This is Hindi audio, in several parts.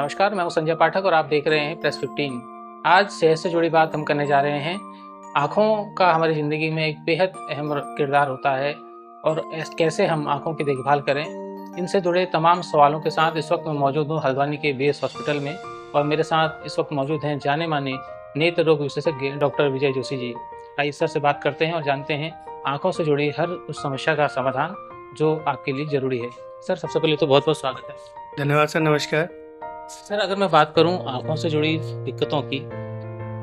नमस्कार, मैं हूं संजय पाठक और आप देख रहे हैं प्रेस 15। आज सेहत से जुड़ी बात हम करने जा रहे हैं। आँखों का हमारी ज़िंदगी में एक बेहद अहम किरदार होता है और कैसे हम आँखों की देखभाल करें। इनसे जुड़े तमाम सवालों के साथ इस वक्त मैं मौजूद हूँ हल्द्वानी के बेस हॉस्पिटल में और मेरे साथ इस वक्त मौजूद हैं जाने माने नेत्र रोग विशेषज्ञ डॉक्टर विजय जोशी जी। आइए सर से बात करते हैं और जानते हैं आँखों से जुड़ी हर उस समस्या का समाधान जो आपके लिए ज़रूरी है। सर, सबसे पहले तो बहुत बहुत स्वागत है। धन्यवाद सर। नमस्कार सर, अगर मैं बात करूं आँखों से जुड़ी दिक्कतों की,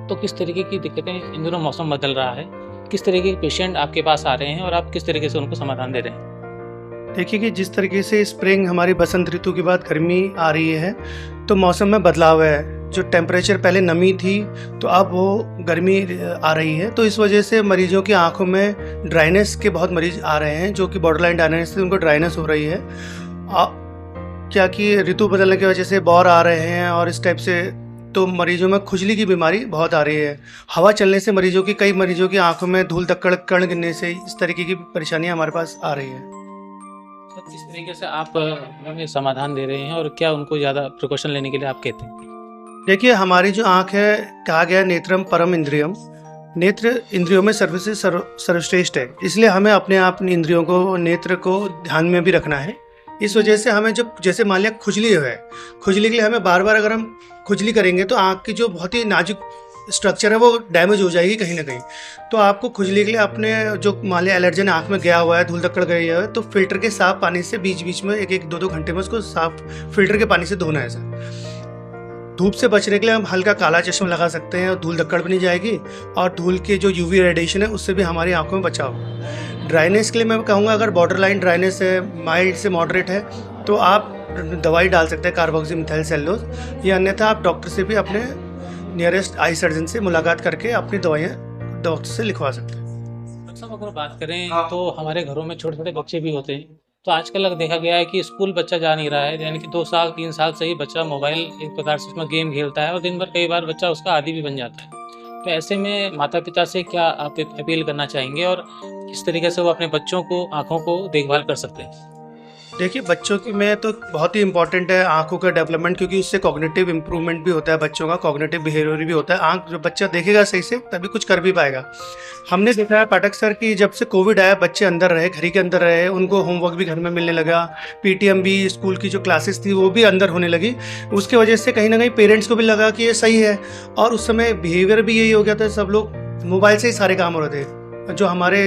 तो किस तरीके की दिक्कतें इन दिनों मौसम बदल रहा है, किस तरीके के पेशेंट आपके पास आ रहे हैं और आप किस तरीके से उनको समाधान दे रहे हैं? देखिए कि जिस तरीके से स्प्रिंग हमारी बसंत ऋतु के बाद गर्मी आ रही है तो मौसम में बदलाव है। जो टेम्परेचर पहले नमी थी तो अब वो गर्मी आ रही है, तो इस वजह से मरीजों की आंखों में ड्राइनेस के बहुत मरीज आ रहे हैं जो कि बॉर्डरलाइन ड्राइनेस से उनको ड्राइनेस हो रही है। क्या कि ऋतु बदलने की वजह से बौर आ रहे हैं और इस टाइप से तो मरीजों में खुजली की बीमारी बहुत आ रही है। हवा चलने से कई मरीजों की आंखों में धूल धक्कड़ कण गिरने से इस तरीके की परेशानियां हमारे पास आ रही है। तो किस तरीके से आप उन्हें समाधान दे रहे हैं और क्या उनको ज़्यादा प्रिकॉशन लेने के लिए आप कहते हैं? देखिए, हमारी जो आँख है, कहा गया नेत्रम परम इंद्रियम, नेत्र इंद्रियों में सर्वसे सर्वश्रेष्ठ है, इसलिए हमें अपनी इंद्रियों को, नेत्र को ध्यान में भी रखना है। इस वजह से हमें जब जैसे मान लिया खुजली है, खुजली के लिए हमें बार बार अगर हम खुजली करेंगे तो आँख की जो बहुत ही नाजुक स्ट्रक्चर है वो डैमेज हो जाएगी कहीं ना कहीं। तो आपको खुजली के लिए अपने जो मान लिया एलर्जन आँख में गया हुआ है, धूल धक्कड़ गई है, तो फिल्टर के साफ पानी से बीच बीच में एक दो घंटे में उसको साफ फिल्टर के पानी से धोना है सर। धूप से बचने के लिए हम हल्का काला चश्मा लगा सकते हैं और धूल धक्कड़ भी नहीं जाएगी, और धूल के जो यूवी रेडिएशन है उससे भी हमारी आंखों में बचाव होगा। ड्राइनेस के लिए मैं कहूँगा, अगर बॉर्डर लाइन ड्राइनेस है, माइल्ड से मॉडरेट है, तो आप दवाई डाल सकते हैं कार्बोक्सीमेथाइल सेलुलोज, या अन्यथा आप डॉक्टर से भी अपने नियरेस्ट आई सर्जन से मुलाकात करके अपनी दवाइयाँ डॉक्टर से लिखवा सकते हैं। डॉक्टर साहब, अगर बात करें तो हमारे घरों में छोटे छोटे बच्चे भी होते हैं, तो आजकल देखा गया है कि स्कूल बच्चा जा नहीं रहा है, यानी कि 2 साल 3 साल से ही बच्चा मोबाइल एक प्रकार से उसमें गेम खेलता है और दिन भर कई बार बच्चा उसका आदी भी बन जाता है। तो ऐसे में माता पिता से क्या आप अपील करना चाहेंगे और किस तरीके से वो अपने बच्चों को आँखों को देखभाल कर सकते हैं? देखिए, बच्चों की में तो बहुत ही इंपॉर्टेंट है आंखों का डेवलपमेंट, क्योंकि उससे कॉग्निटिव इंप्रूवमेंट भी होता है, बच्चों का कॉग्निटिव बिहेवियर भी होता है। आंख जो बच्चा देखेगा सही से तभी कुछ कर भी पाएगा। हमने देखा है पाठक सर कि जब से कोविड आया, बच्चे अंदर रहे, घर के अंदर रहे, उनको होमवर्क भी घर में मिलने लगा, पीटीएम भी, स्कूल की जो क्लासेस थी वो भी अंदर होने लगी। उसके वजह से कहीं ना कहीं पेरेंट्स को भी लगा कि ये सही है, और उस समय बिहेवियर भी यही हो गया था, सब लोग मोबाइल से ही सारे काम हो रहे थे। जो हमारे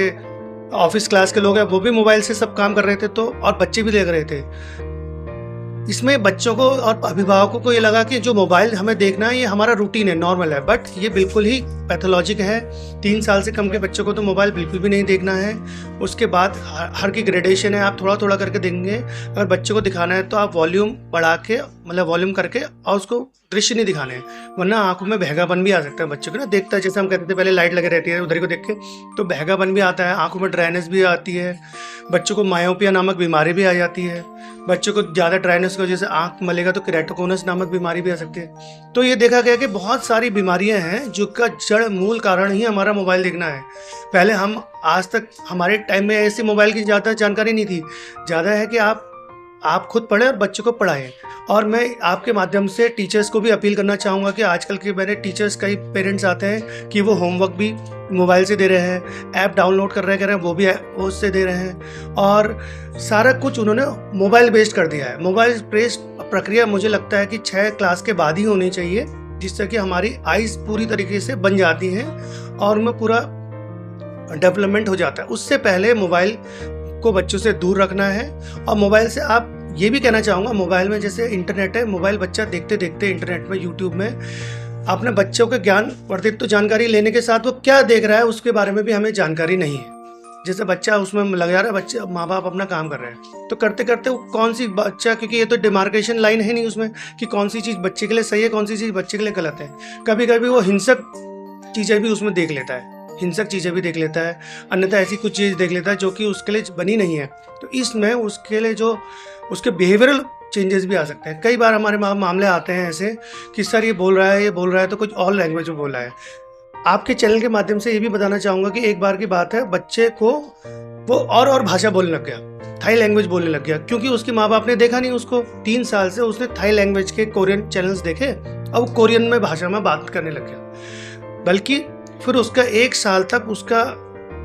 ऑफिस क्लास के लोग हैं वो भी मोबाइल से सब काम कर रहे थे, तो और बच्चे भी देख रहे थे। इसमें बच्चों को और अभिभावकों को ये लगा कि जो मोबाइल हमें देखना है ये हमारा रूटीन है, नॉर्मल है, बट ये बिल्कुल ही पैथोलॉजिक है। 3 साल से कम के बच्चों को तो मोबाइल बिल्कुल भी नहीं देखना है। उसके बाद हर की ग्रेडेशन है, आप थोड़ा थोड़ा करके देंगे। अगर बच्चों को दिखाना है तो आप वॉल्यूम बढ़ा के, मतलब वॉल्यूम करके, और उसको दृश्य नहीं दिखाने हैं, वरना आंखों में बहगापन भी आ सकता है बच्चों को ना, देखता है जैसे हम कहते थे पहले लाइट लगे रहती है उधर को देख के, तो बहगापन भी आता है, आंखों में ड्राइनेस भी आती है, बच्चों को मायोपिया नामक बीमारी भी आ जाती है। बच्चों को ज़्यादा ड्राइनेस की वजह से आंख मलेगा तो केराटोकोनस नामक बीमारी भी आ सकती है। तो ये देखा गया कि बहुत सारी बीमारियां हैं जिसका जड़ मूल कारण ही हमारा मोबाइल देखना है। पहले हम आज तक हमारे टाइम में ऐसी मोबाइल की ज़्यादा जानकारी नहीं थी। ज़्यादा है कि आप खुद पढ़ें और बच्चों को पढ़ाएं। और मैं आपके माध्यम से टीचर्स को भी अपील करना चाहूँगा कि आजकल के मेरे टीचर्स, कई पेरेंट्स आते हैं कि वो होमवर्क भी मोबाइल से दे रहे हैं, ऐप डाउनलोड कर रहे हैं, वो भी उससे दे रहे हैं, और सारा कुछ उन्होंने मोबाइल बेस्ड कर दिया है। मोबाइल बेस्ड प्रक्रिया मुझे लगता है कि 6 क्लास के बाद ही होनी चाहिए, जिससे कि हमारी आइज़ पूरी तरीके से बन जाती हैं और उनमें पूरा डेवलपमेंट हो जाता है। उससे पहले मोबाइल को बच्चों से दूर रखना है। और मोबाइल से आप ये भी कहना चाहूँगा, मोबाइल में जैसे इंटरनेट है, मोबाइल बच्चा देखते देखते इंटरनेट में, यूट्यूब में अपने बच्चों के ज्ञान वर्धित तो जानकारी लेने के साथ वो क्या देख रहा है उसके बारे में भी हमें जानकारी नहीं है। जैसे बच्चा उसमें लग जा रहा है, बच्चे माँ बाप अपना काम कर रहे हैं, तो करते करते वो कौन सी बच्चा, क्योंकि ये तो डिमार्केशन लाइन है नहीं उसमें कि कौन सी चीज़ बच्चे के लिए सही है, कौन सी चीज़ बच्चे के लिए गलत है। कभी कभी वो हिंसक चीज़ें भी उसमें देख लेता है, अन्यथा ऐसी कुछ चीज़ देख लेता है जो कि उसके लिए बनी नहीं है। तो इसमें उसके लिए जो उसके बिहेवियरल चेंजेस भी आ सकते हैं। कई बार हमारे मामले आते हैं ऐसे कि सर ये बोल रहा है तो कुछ और लैंग्वेज में बोल रहा है। आपके चैनल के माध्यम से ये भी बताना चाहूँगा कि एक बार की बात है, बच्चे को वो और भाषा बोलने लग गया, थाई लैंग्वेज बोलने लग गया, क्योंकि उसके माँ बाप ने देखा नहीं उसको। 3 साल से उसने थाई लैंग्वेज के कोरियन चैनल्स देखे, अब वो कोरियन में भाषा में बात करने लग गया। बल्कि फिर उसका 1 साल तक उसका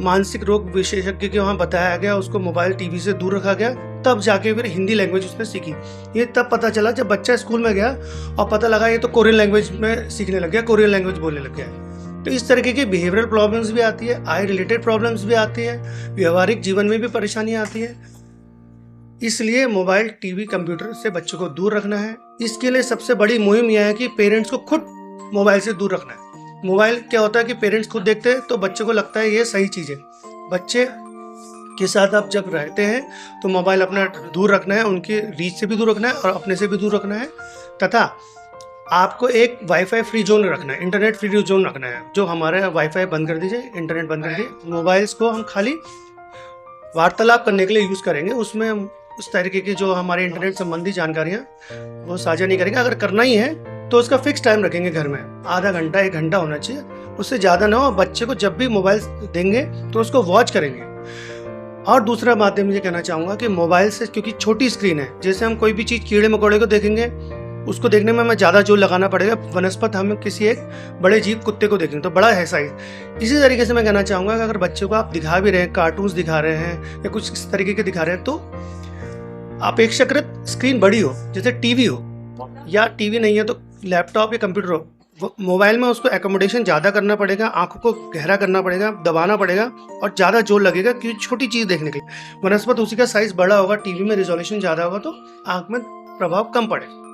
मानसिक रोग विशेषज्ञ के वहाँ बताया गया, उसको मोबाइल टीवी से दूर रखा गया, तब जाके फिर हिंदी लैंग्वेज उसने सीखी। ये तब पता चला जब बच्चा स्कूल में गया और पता लगा ये तो कोरियन लैंग्वेज में सीखने लग गया, कोरियन लैंग्वेज बोलने लग गया। तो इस तरीके की बिहेवियरल प्रॉब्लम्स भी आती है, आई रिलेटेड प्रॉब्लम्स भी आती है, व्यवहारिक जीवन में भी परेशानियाँ आती है। इसलिए मोबाइल, टीवी, कंप्यूटर से बच्चों को दूर रखना है। इसके लिए सबसे बड़ी मुहिम यह है कि पेरेंट्स को खुद मोबाइल से दूर रखना है। मोबाइल क्या होता है कि पेरेंट्स खुद देखते हैं तो बच्चों को लगता है ये सही चीज़ है। बच्चे के साथ आप जब रहते हैं तो मोबाइल अपना दूर रखना है, उनकी रीच से भी दूर रखना है और अपने से भी दूर रखना है, तथा आपको एक वाईफाई फ्री जोन रखना है, इंटरनेट फ्री जोन रखना है। जो हमारे वाईफाई बंद कर दीजिए, इंटरनेट बंद कर दीजिए, मोबाइल्स को हम खाली वार्तालाप करने के लिए यूज़ करेंगे, उसमें उस तरीके की जो हमारे इंटरनेट संबंधी जानकारियाँ वो साझा नहीं करेंगे। अगर करना ही है तो उसका फिक्स टाइम रखेंगे घर में, आधा घंटा 1 घंटा होना चाहिए, उससे ज़्यादा ना हो। बच्चे को जब भी मोबाइल देंगे तो उसको वॉच करेंगे। और दूसरा बात मैं ये कहना चाहूँगा कि मोबाइल से, क्योंकि छोटी स्क्रीन है, जैसे हम कोई भी चीज़ कीड़े मकोड़े को देखेंगे, उसको देखने में हमें ज़्यादा जोर लगाना पड़ेगा, वनस्पत हम किसी एक बड़े जीव कुत्ते को देखेंगे तो बड़ा है साइज। इसी तरीके से मैं कहना चाहूँगा कि अगर बच्चों को आप दिखा भी रहे हैं, कार्टून्स दिखा रहे हैं या कुछ इस तरीके के दिखा रहे हैं, तो अपेक्षाकृत स्क्रीन बड़ी हो, जैसे टीवी हो, या टीवी नहीं है तो लैपटॉप या कंप्यूटर हो। मोबाइल में उसको एकोमोडेशन ज़्यादा करना पड़ेगा, आंखों को गहरा करना पड़ेगा, दबाना पड़ेगा और ज़्यादा जोर लगेगा क्योंकि छोटी चीज़ देखने के लिए। वनस्पत उसी का साइज़ बड़ा होगा, टीवी में रिजोल्यूशन ज़्यादा होगा तो आंख में प्रभाव कम पड़ेगा।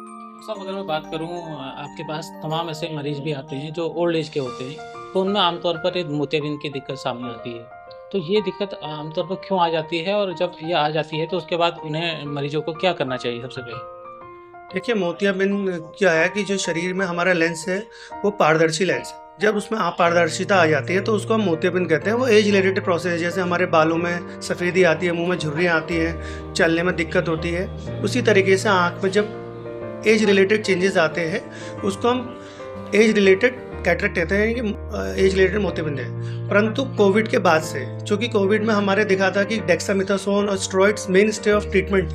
सब अगर मैं बात करूं, आपके पास तमाम ऐसे मरीज भी आते हैं जो ओल्ड एज के होते हैं, तो उनमें आमतौर पर एक मोतियाबिंद की दिक्कत सामने आती है। तो ये दिक्कत आमतौर पर क्यों आ जाती है, और जब ये आ जाती है तो उसके बाद उन्हें मरीजों को क्या करना चाहिए सबसे पहले? देखिए, मोतियाबिंद क्या है कि जो शरीर में हमारा लेंस है वो पारदर्शी लेंस है। जब उसमें अपारदर्शिता आ जाती है तो उसको हम मोतियाबिंद कहते हैं। वो एज रिलेटेड प्रोसेस है, जैसे हमारे बालों में सफ़ेदी आती है, मुंह में झुर्रियाँ आती हैं, चलने में दिक्कत होती है, उसी तरीके से आँख में जब एज रिलेटेड चेंजेस आते हैं उसको हम एज रिलेटेड कैटरेक्ट कहते हैं, कि एज रिलेटेड मोतियाबिंद है। परंतु कोविड के बाद से, चूँकि कोविड में हमारे दिखा था कि डेक्सामेथासोन और steroids main stay of treatment,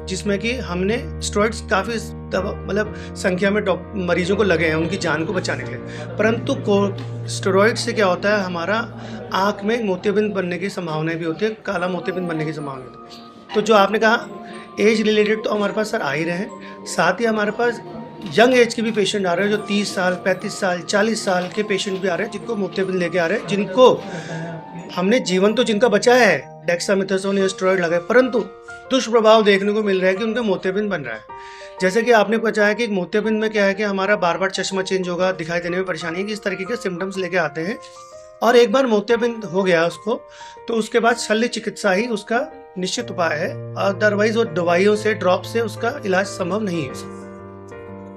जिसमें कि हमने स्टेरॉइड्स काफ़ी मतलब संख्या में मरीजों को लगे हैं उनकी जान को बचाने के लिए। परंतु स्टेरॉइड से क्या होता है, हमारा आँख में मोतियाबिंद बनने की संभावनाएं भी होती है, काला मोतियाबिंद बनने की संभावना होती है। तो जो आपने कहा एज रिलेटेड, तो हमारे पास सर आ ही रहे हैं। साथ ही हमारे पास यंग एज के भी पेशेंट आ रहे हैं, जो 30 साल, 35 साल, 40 साल के पेशेंट भी आ रहे हैं, जिनको मोतियाबिंद लेके आ रहे हैं, जिनको हमने जीवन तो जिनका बचाया है, डेक्सामेथासोन या स्टेरॉइड लगाए, परंतु दुष्प्रभाव देखने को मिल रहा है कि उनका मोतियाबिंद बन रहा है। जैसे कि आपने बताया कि मोतियाबिंद में क्या है कि हमारा बार बार चश्मा चेंज होगा, दिखाई देने में परेशानी है, कि इस तरीके के सिम्टम्स लेके आते हैं। और एक बार मोतियाबिंद हो गया उसको, तो उसके बाद शल्य चिकित्सा ही उसका निश्चित उपाय है, अदरवाइज वो दवाइयों से, ड्रॉप से उसका इलाज संभव नहीं है।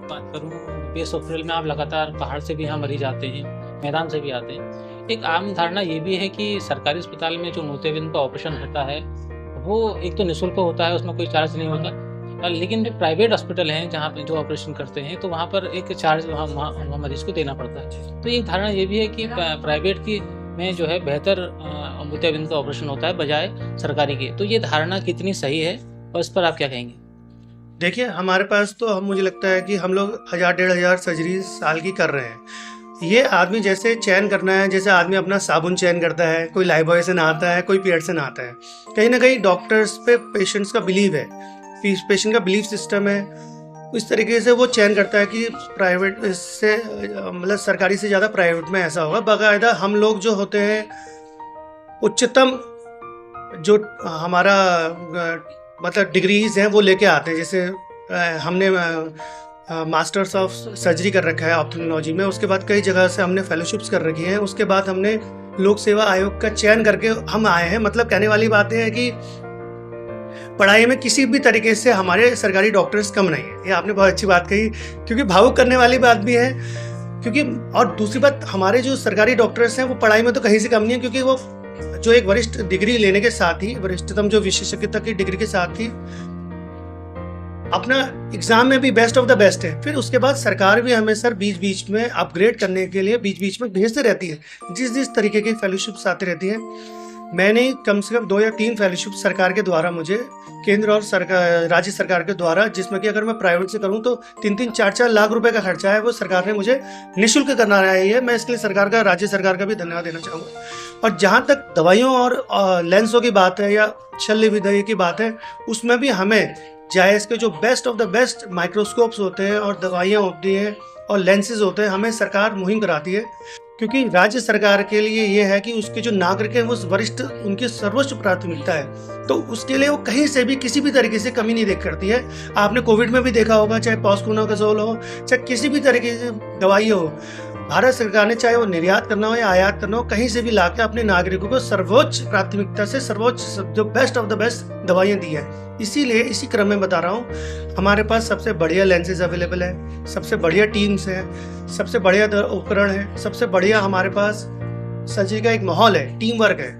बात करूँ बेस अप्रैल में, आप लगातार पहाड़ से भी यहाँ मरीज आते हैं, मैदान से भी आते हैं। एक आम धारणा ये भी है कि सरकारी अस्पताल में जो मोतियाबिंद का ऑपरेशन होता है वो एक तो निःशुल्क होता है, उसमें कोई चार्ज नहीं होता, लेकिन जो प्राइवेट हॉस्पिटल हैं जहाँ पे जो ऑपरेशन करते हैं तो वहाँ पर एक चार्ज वहाँ मरीज को देना पड़ता है। तो एक धारणा ये भी है कि प्राइवेट की में जो है बेहतर मोतियाबिंद का ऑपरेशन होता है बजाय सरकारी के। तो ये धारणा कितनी सही है और इस पर आप क्या कहेंगे? देखिए, हमारे पास तो मुझे लगता है कि हम लोग 1000-1500 सर्जरी साल की कर रहे हैं। ये आदमी जैसे चयन करना है, जैसे आदमी अपना साबुन चयन करता है, कोई लाइफबॉय से नहाता है, कोई पियर्स से नहाता है। कहीं ना कहीं डॉक्टर्स पे पेशेंट्स का बिलीव है, पेशेंट का बिलीफ सिस्टम है, इस तरीके से वो चयन करता है कि प्राइवेट से, मतलब सरकारी से ज़्यादा प्राइवेट में ऐसा होगा। बाकायदा हम लोग जो होते हैं उच्चतम जो हमारा मतलब डिग्रीज हैं वो लेके आते हैं। जैसे हमने मास्टर्स ऑफ सर्जरी कर रखा है ऑप्थेल्मोलॉजी में, उसके बाद कई जगह से हमने फेलोशिप्स कर रखी हैं, उसके बाद हमने लोक सेवा आयोग का चयन करके हम आए हैं। मतलब कहने वाली बात है कि पढ़ाई में किसी भी तरीके से हमारे सरकारी डॉक्टर्स कम नहीं है। ये आपने बहुत अच्छी बात कही, क्योंकि भावुक करने वाली बात भी है। क्योंकि और दूसरी बात, हमारे जो सरकारी डॉक्टर्स हैं वो पढ़ाई में तो कहीं से कम नहीं है, क्योंकि वो जो एक वरिष्ठ डिग्री लेने के साथ ही, वरिष्ठतम जो विशेषज्ञता की डिग्री के साथ ही अपना एग्जाम में भी बेस्ट ऑफ द बेस्ट है। फिर उसके बाद सरकार भी हमें सर बीच बीच में अपग्रेड करने के लिए बीच बीच में भेजते रहती है, जिस तरीके की फेलोशिप्स आती रहती हैं। मैंने कम से कम 2 या 3 फेलोशिप सरकार के द्वारा मुझे केंद्र और सरकार राज्य सरकार के द्वारा, जिसमें कि अगर मैं प्राइवेट से करूं तो 3-3 4-4 लाख रुपए का खर्चा है वो सरकार ने मुझे निःशुल्क करना है। मैं इसके लिए सरकार का, राज्य सरकार का भी धन्यवाद देना चाहूँगा। और जहाँ तक दवाइयों और लेंसों की बात है या शल्य विधि की बात है, उसमें भी हमें जायज़ के जो best of the best microscopes होते हैं और दवाइयाँ होती हैं और लेंसेज होते हैं, हमें सरकार मुहिम कराती है। क्योंकि राज्य सरकार के लिए ये है कि उसके जो नागरिक हैं वो वरिष्ठ, उनकी सर्वोच्च प्राथमिकता है, तो उसके लिए वो कहीं से भी किसी भी तरीके से कमी नहीं देख करती है। आपने कोविड में भी देखा होगा, चाहे पॉस्कोनाजोल हो, चाहे किसी भी तरीके की दवाई हो, भारत सरकार ने चाहे वो निर्यात करना हो या आयात करना हो, कहीं से भी लाकर अपने नागरिकों को सर्वोच्च प्राथमिकता से सर्वोच्च जो बेस्ट ऑफ द बेस्ट दवाइयाँ दी है। इसीलिए इसी क्रम में बता रहा हूँ, हमारे पास सबसे बढ़िया लेंसेज अवेलेबल है, सबसे बढ़िया टीम्स है, सबसे बढ़िया उपकरण है, सबसे बढ़िया हमारे पास सजी का एक माहौल है, टीम वर्क है।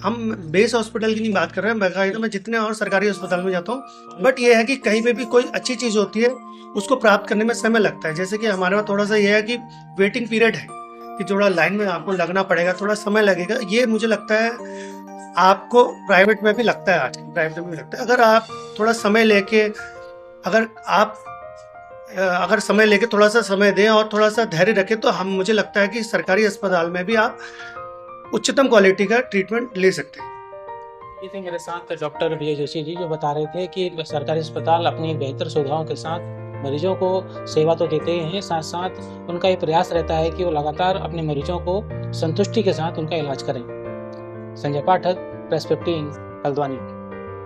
हम बेस हॉस्पिटल की नहीं बात कर रहे हैं, बाकायदा मैं जितने और सरकारी अस्पताल में जाता हूँ, बट ये है कि कहीं पे भी कोई अच्छी चीज़ होती है उसको प्राप्त करने में समय लगता है। जैसे कि हमारे पास थोड़ा सा ये है कि वेटिंग पीरियड है, कि थोड़ा लाइन में आपको लगना पड़ेगा, थोड़ा समय लगेगा। ये मुझे लगता है आपको प्राइवेट में भी लगता है, आज प्राइवेट में भी लगता है। अगर आप थोड़ा समय लेके, अगर समय लेके थोड़ा सा समय दें और थोड़ा सा धैर्य रखें, तो मुझे लगता है कि सरकारी अस्पताल में भी आप उच्चतम क्वालिटी का ट्रीटमेंट ले सकते हैं। ये थे मेरे साथ डॉक्टर विजय जोशी जी, जो बता रहे थे कि सरकारी अस्पताल अपनी बेहतर सुविधाओं के साथ मरीजों को सेवा तो देते हैं, साथ साथ उनका ये प्रयास रहता है कि वो लगातार अपने मरीजों को संतुष्टि के साथ उनका इलाज करें। संजय पाठक, प्रेस 15, हल्द्वानी।